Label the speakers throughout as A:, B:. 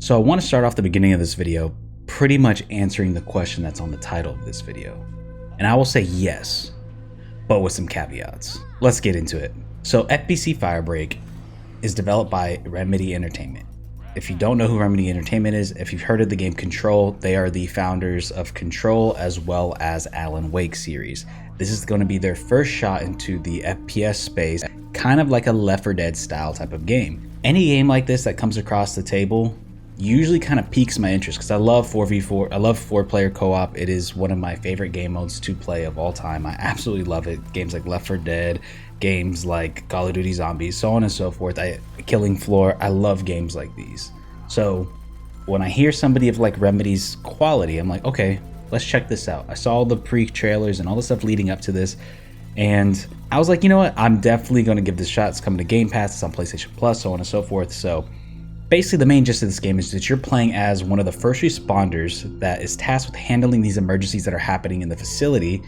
A: So I want to start off the beginning of this video pretty much answering the question that's on the title of this video. And I will say yes, but with some caveats. Let's get into it. So FBC Firebreak is developed by Remedy Entertainment. If you don't know who Remedy Entertainment is, if you've heard of the game Control, they are the founders of Control as well as Alan Wake series. This is going to be their first shot into the FPS space, kind of like a Left 4 Dead style type of game. Any game like this that comes across the table usually kind of piques my interest because I love 4v4. I love 4-player co-op. It is one of my favorite game modes to play of all time. I absolutely love it. Games like Left 4 Dead, games like Call of Duty Zombies, so on and so forth. Killing Floor. I love games like these. So when I hear somebody of like Remedy's quality, I'm like, okay, let's check this out. I saw the pre-trailers and all the stuff leading up to this, and I was like, you know what? I'm definitely going to give this a shot. It's coming to Game Pass. It's on PlayStation Plus, so on and so forth. So basically, the main gist of this game is that you're playing as one of the first responders that is tasked with handling these emergencies that are happening in the facility,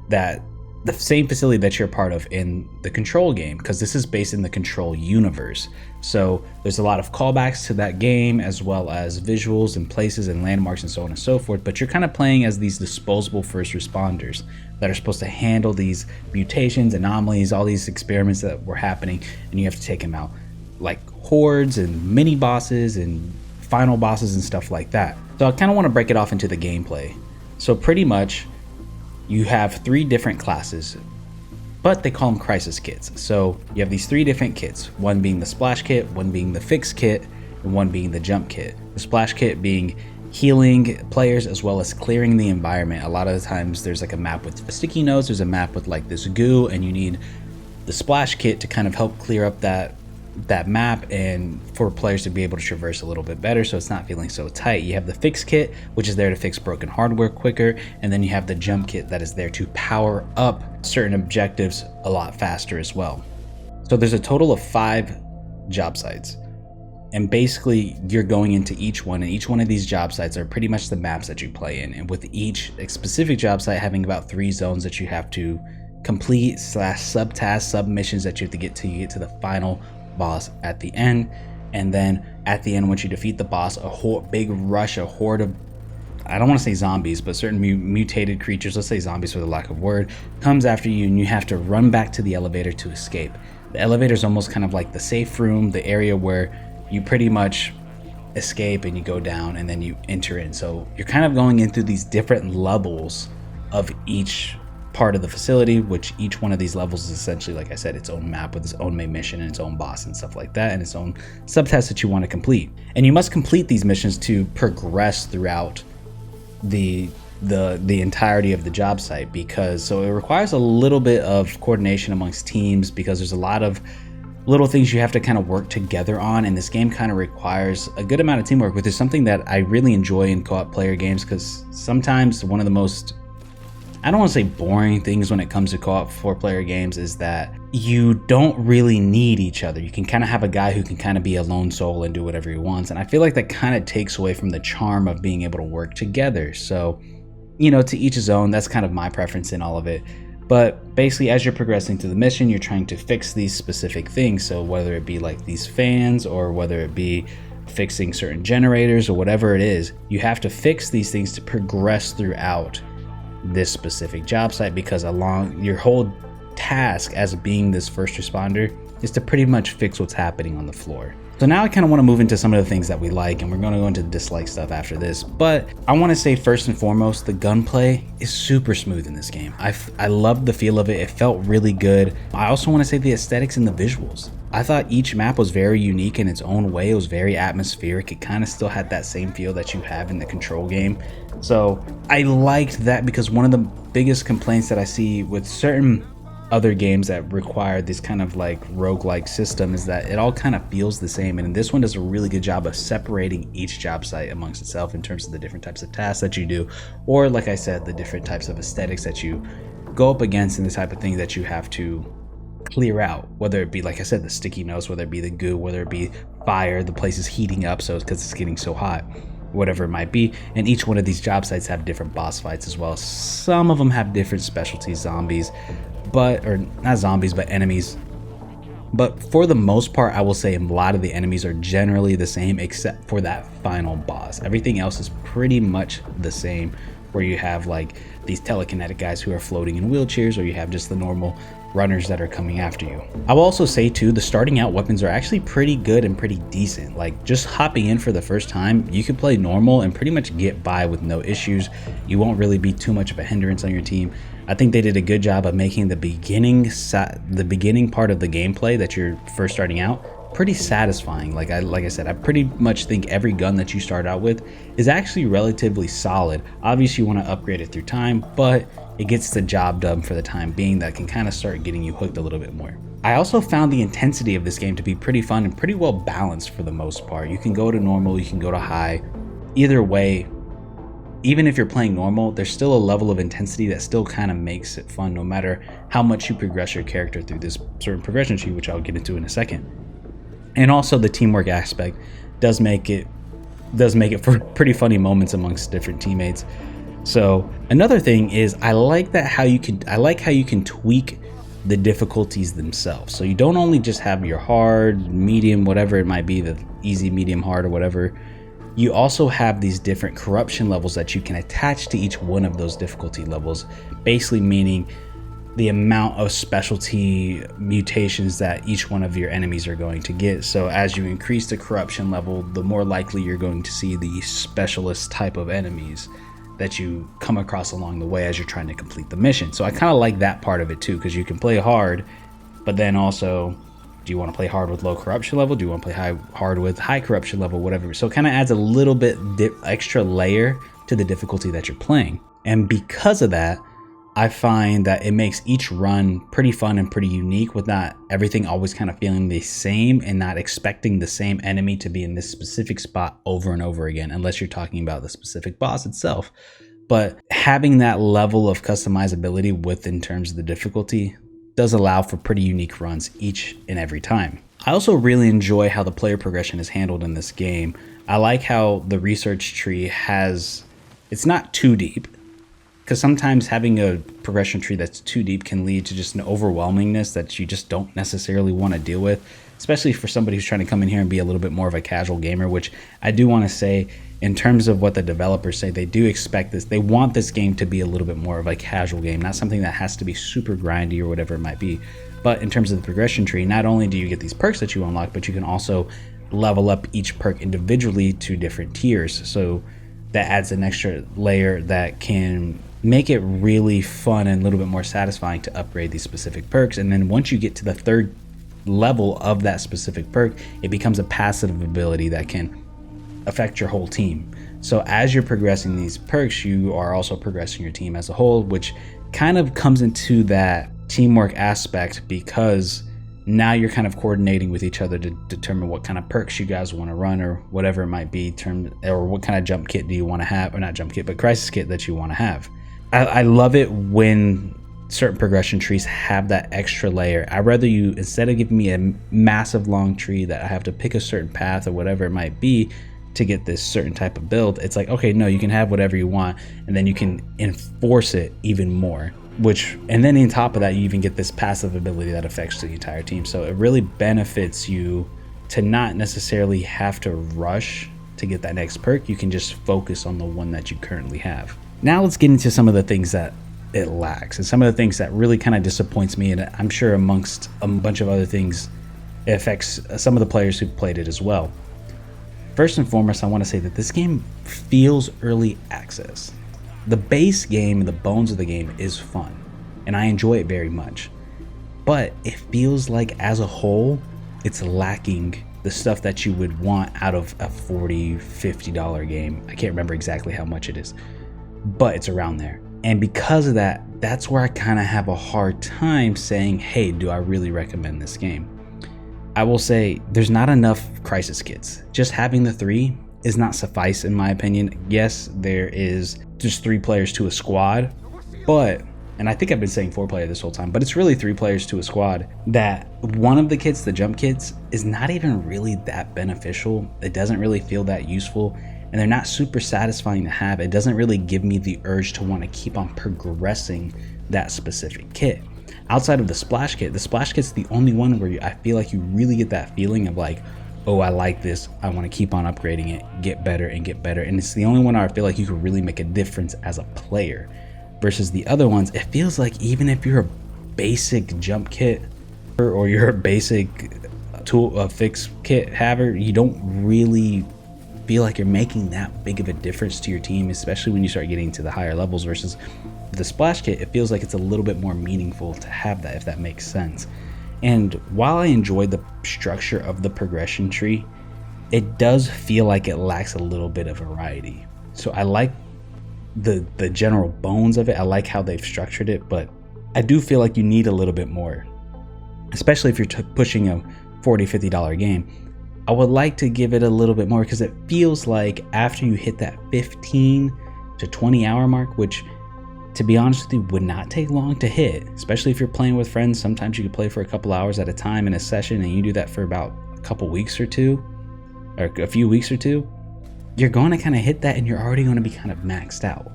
A: that the same facility that you're a part of in the Control game, because this is based in the Control universe. So there's a lot of callbacks to that game, as well as visuals and places and landmarks and so on and so forth. But you're kind of playing as these disposable first responders that are supposed to handle these mutations, anomalies, all these experiments that were happening, and you have to take them out, like hordes and mini bosses and final bosses and stuff like that. So I kind of want to break it off into the gameplay. So pretty much you have 3 different classes, but they call them crisis kits. So you have these 3 different kits, one being the splash kit, one being the fix kit, and one being the jump kit. The splash kit being healing players as well as clearing the environment. A lot of the times there's like a map with sticky notes, there's a map with like this goo, and you need the splash kit to kind of help clear up that map and for players to be able to traverse a little bit better so it's not feeling so tight. You have the fix kit, which is there to fix broken hardware quicker, and then you have the jump kit that is there to power up certain objectives a lot faster as well. So there's a total of 5 job sites, and basically you're going into each one, and each one of these job sites are pretty much the maps that you play in, and with each specific job site having about 3 zones that you have to complete / subtasks, submissions that you have to get to the final boss at the end. And then at the end, once you defeat the boss, a horde of, I don't want to say zombies, but certain mutated creatures, let's say zombies for the lack of word, comes after you, and you have to run back to the elevator to escape. The elevator is almost kind of like the safe room, the area where you pretty much escape and you go down and then you enter in. So you're kind of going into these different levels of each part of the facility, which each one of these levels is essentially, like I said, its own map with its own main mission and its own boss and stuff like that, and its own subtasks that you want to complete. And you must complete these missions to progress throughout the entirety of the job site, because so it requires a little bit of coordination amongst teams, because there's a lot of little things you have to kind of work together on, and this game kind of requires a good amount of teamwork, which is something that I really enjoy in co-op player games, because sometimes one of the most, I don't want to say boring things when it comes to co-op 4-player games is that you don't really need each other. You can kind of have a guy who can kind of be a lone soul and do whatever he wants, and I feel like that kind of takes away from the charm of being able to work together. So, you know, to each his own. That's kind of my preference in all of it. But basically, as you're progressing through the mission, you're trying to fix these specific things. So whether it be like these fans, or whether it be fixing certain generators, or whatever it is, you have to fix these things to progress throughout this specific job site, because along your whole task as being this first responder is to pretty much fix what's happening on the floor. So now I kind of want to move into some of the things that we like, and we're going to go into the dislike stuff after this. But I want to say first and foremost, the gunplay is super smooth in this game. I love the feel of it. It felt really good. I also want to say the aesthetics and the visuals. I thought each map was very unique in its own way. It was very atmospheric. It kind of still had that same feel that you have in the Control game. So I liked that, because one of the biggest complaints that I see with certain other games that require this kind of like roguelike system is that it all kind of feels the same, and this one does a really good job of separating each job site amongst itself in terms of the different types of tasks that you do, or like I said, the different types of aesthetics that you go up against and the type of thing that you have to clear out, whether it be, like I said, the sticky notes, whether it be the goo, whether it be fire, the place is heating up so because it's getting so hot, whatever it might be. And each one of these job sites have different boss fights as well. Some of them have different specialties, zombies, or not zombies, but enemies But for the most part, I will say a lot of the enemies are generally the same except for that final boss. Everything else is pretty much the same, where you have like these telekinetic guys who are floating in wheelchairs, or you have just the normal runners that are coming after you. I will also say too, the starting out weapons are actually pretty good and pretty decent. Like just hopping in for the first time, you can play normal and pretty much get by with no issues. You won't really be too much of a hindrance on your team. I think they did a good job of making the beginning part of the gameplay that you're first starting out pretty satisfying. Like I said, I pretty much think every gun that you start out with is actually relatively solid. Obviously you want to upgrade it through time, but it gets the job done for the time being. That can kind of start getting you hooked a little bit more. I also found the intensity of this game to be pretty fun and pretty well balanced for the most part. You can go to normal, you can go to high. Either way, even if you're playing normal, there's still a level of intensity that still kind of makes it fun, no matter how much you progress your character through this certain progression tree, which I'll get into in a second. And also the teamwork aspect does make it for pretty funny moments amongst different teammates. So another thing is I like how you can tweak the difficulties themselves. So you don't only just have your hard, medium, whatever it might be, the easy, medium, hard, or whatever. You also have these different corruption levels that you can attach to each one of those difficulty levels, basically meaning the amount of specialty mutations that each one of your enemies are going to get. So as you increase the corruption level, the more likely you're going to see the specialist type of enemies that you come across along the way as you're trying to complete the mission. So I kind of like that part of it too, because you can play hard, but then also, do you want to play hard with low corruption level? Do you want to play hard with high corruption level, whatever? So it kind of adds a little bit extra layer to the difficulty that you're playing. And because of that, I find that it makes each run pretty fun and pretty unique, with not everything always kind of feeling the same and not expecting the same enemy to be in this specific spot over and over again, unless you're talking about the specific boss itself. But having that level of customizability in terms of the difficulty does allow for pretty unique runs each and every time. I also really enjoy how the player progression is handled in this game. I like how the research tree it's not too deep, because sometimes having a progression tree that's too deep can lead to just an overwhelmingness that you just don't necessarily want to deal with, especially for somebody who's trying to come in here and be a little bit more of a casual gamer, which I do want to say, in terms of what the developers say, they do expect this. They want this game to be a little bit more of a casual game, not something that has to be super grindy or whatever it might be. But in terms of the progression tree, not only do you get these perks that you unlock, but you can also level up each perk individually to different tiers. So that adds an extra layer that can make it really fun and a little bit more satisfying to upgrade these specific perks. And then once you get to the third level of that specific perk, it becomes a passive ability that can affect your whole team. So as you're progressing these perks, you are also progressing your team as a whole, which kind of comes into that teamwork aspect, because now you're kind of coordinating with each other to determine what kind of perks you guys want to run, or whatever it might be, or what kind of jump kit do you want to have, or not jump kit, but crisis kit that you want to have. I love it when certain progression trees have that extra layer. I'd rather you, instead of giving me a massive long tree that I have to pick a certain path or whatever it might be to get this certain type of build, it's like, okay, no, you can have whatever you want, and then you can enforce it even more. And then on top of that, you even get this passive ability that affects the entire team. So it really benefits you to not necessarily have to rush to get that next perk. You can just focus on the one that you currently have. Now let's get into some of the things that it lacks, and some of the things that really kind of disappoints me, and I'm sure amongst a bunch of other things, it affects some of the players who played it as well. First and foremost, I want to say that this game feels early access. The base game and the bones of the game is fun, and I enjoy it very much. But it feels like, as a whole, it's lacking the stuff that you would want out of a $40, $50 game. I can't remember exactly how much it is, but it's around there. And because of that, that's where I kind of have a hard time saying, hey, do I really recommend this game? I will say there's not enough crisis kits. Just having the 3 is not suffice, in my opinion. Yes, there is just 3 players to a squad, but, and I think I've been saying 4 player this whole time, but it's really 3 players to a squad. That one of the kits, the jump kits, is not even really that beneficial. It doesn't really feel that useful, and they're not super satisfying to have. It doesn't really give me the urge to want to keep on progressing that specific kit. outside of the splash kit's the only one where I feel like you really get that feeling of like, oh, I like this, I want to keep on upgrading it, get better and get better. And it's the only one where I feel like you can really make a difference as a player. Versus the other ones, it feels like even if you're a basic jump kit or you're a basic tool fix kit haver, you don't really feel like you're making that big of a difference to your team, especially when you start getting to the higher levels. Versus the splash kit, it feels like it's a little bit more meaningful to have that, if that makes sense. And while I enjoy the structure of the progression tree, it does feel like it lacks a little bit of variety. So I like the general bones of it, I like how they've structured it, but I do feel like you need a little bit more, especially if you're pushing a $40-$50 game. I would like to give it a little bit more, because it feels like after you hit that 15 to 20 hour mark, which to be honest with you would not take long to hit, especially if you're playing with friends. Sometimes you can play for a couple hours at a time in a session, and you do that for about a couple weeks or two, or a few weeks or two, you're going to kind of hit that and you're already going to be kind of maxed out.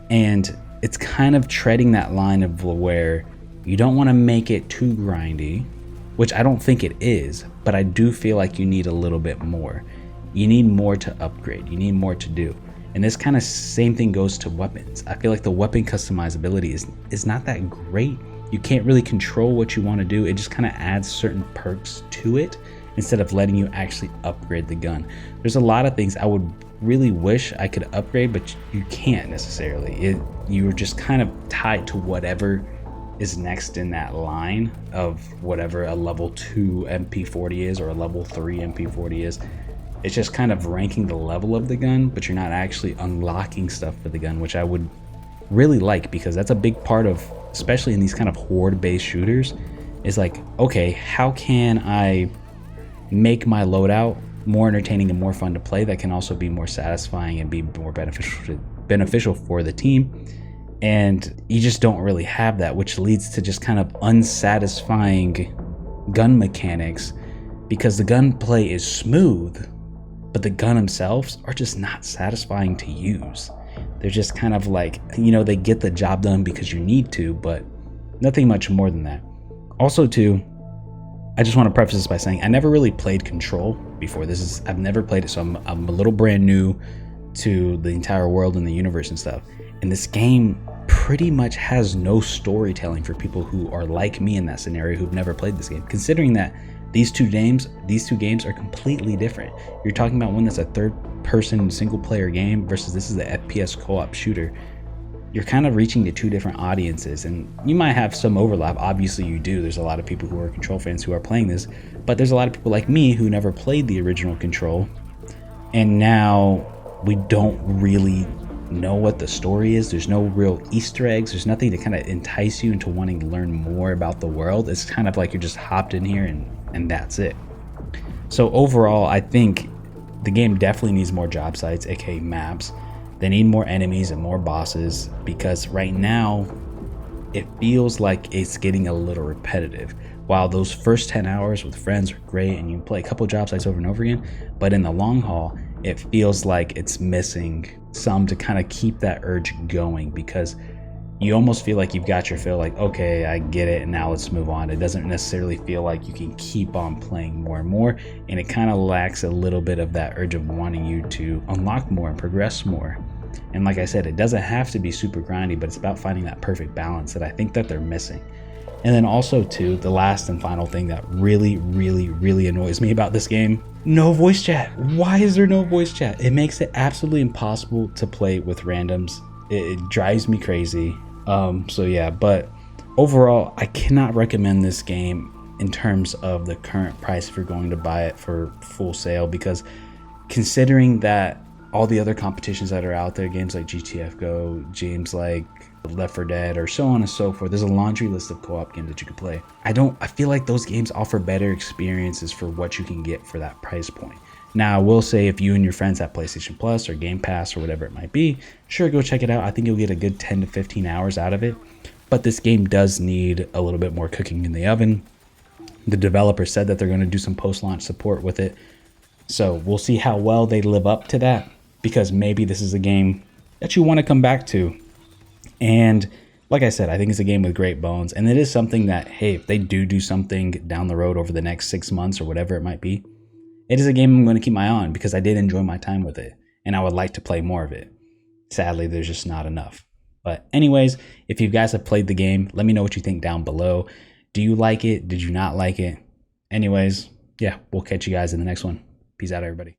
A: And it's kind of treading that line of where you don't want to make it too grindy, which I don't think it is, but I do feel like you need a little bit more. You need more to upgrade, you need more to do. And this kind of same thing goes to weapons. I feel like the weapon customizability is not that great. You can't really control what you want to do. It just kind of adds certain perks to it instead of letting you actually upgrade the gun. There's a lot of things I would really wish I could upgrade, but you can't necessarily. You're just kind of tied to whatever is next in that line of whatever a level 2 MP40 is or a level 3 MP40 is. It's just kind of ranking the level of the gun, but you're not actually unlocking stuff for the gun, which I would really like, because that's a big part of, especially in these kind of horde-based shooters, is like, okay, how can I make my loadout more entertaining and more fun to play that can also be more satisfying and be more beneficial for the team? And you just don't really have that, which leads to just kind of unsatisfying gun mechanics, because the gunplay is smooth, but the gun themselves are just not satisfying to use. They're just kind of like, you know, they get the job done because you need to, but nothing much more than that. Also too, I just want to preface this by saying I never really played Control before. I've never played it, so I'm a little brand new to the entire world and the universe and stuff. And this game pretty much has no storytelling for people who are like me in that scenario, who've never played this game, considering that these two games are completely different. You're talking about one that's a third-person single-player game versus this is the FPS co-op shooter. You're kind of reaching to two different audiences, and you might have some overlap. Obviously you do. There's a lot of people who are Control fans who are playing this, but there's a lot of people like me who never played the original Control, and now we don't really know what the story is. There's no real Easter eggs. There's nothing to kind of entice you into wanting to learn more about the world. It's kind of like you're just hopped in here and that's it. So overall, I think the game definitely needs more job sites, aka maps. They need more enemies and more bosses, because right now it feels like it's getting a little repetitive. While those first 10 hours with friends are great and you play a couple job sites over and over again, but in the long haul, it feels like it's missing some to kind of keep that urge going, because you almost feel like you've got your fill, like, okay, I get it, and now let's move on. It doesn't necessarily feel like you can keep on playing more and more, and it kind of lacks a little bit of that urge of wanting you to unlock more and progress more. And like I said, it doesn't have to be super grindy, but it's about finding that perfect balance that I think that they're missing. And then also too, the last and final thing that really annoys me about this game, no voice chat. Why is there no voice chat? It makes it absolutely impossible to play with randoms. It drives me crazy. So yeah, but overall, I cannot recommend this game in terms of the current price if you're going to buy it for full sale, because considering that all the other competitions that are out there, games like GTF Go, games like Left 4 Dead, or so on and so forth, there's a laundry list of co-op games that you could play. I feel like those games offer better experiences for what you can get for that price point. Now, I will say, if you and your friends have PlayStation Plus or Game Pass or whatever it might be, sure, go check it out. I think you'll get a good 10 to 15 hours out of it. But this game does need a little bit more cooking in the oven. The developer said that they're going to do some post-launch support with it. So we'll see how well they live up to that, because maybe this is a game that you want to come back to. And Like I said, I think it's a game with great bones, and it is something that, hey, if they do something down the road over the next 6 months or whatever it might be, it is a game I'm going to keep my eye on because I did enjoy my time with it, and I would like to play more of it. Sadly, there's just not enough. But anyways, if you guys have played the game, let me know what you think down below. Do you like it? Did you not like it? Anyways, yeah, we'll catch you guys in the next one. Peace out, everybody.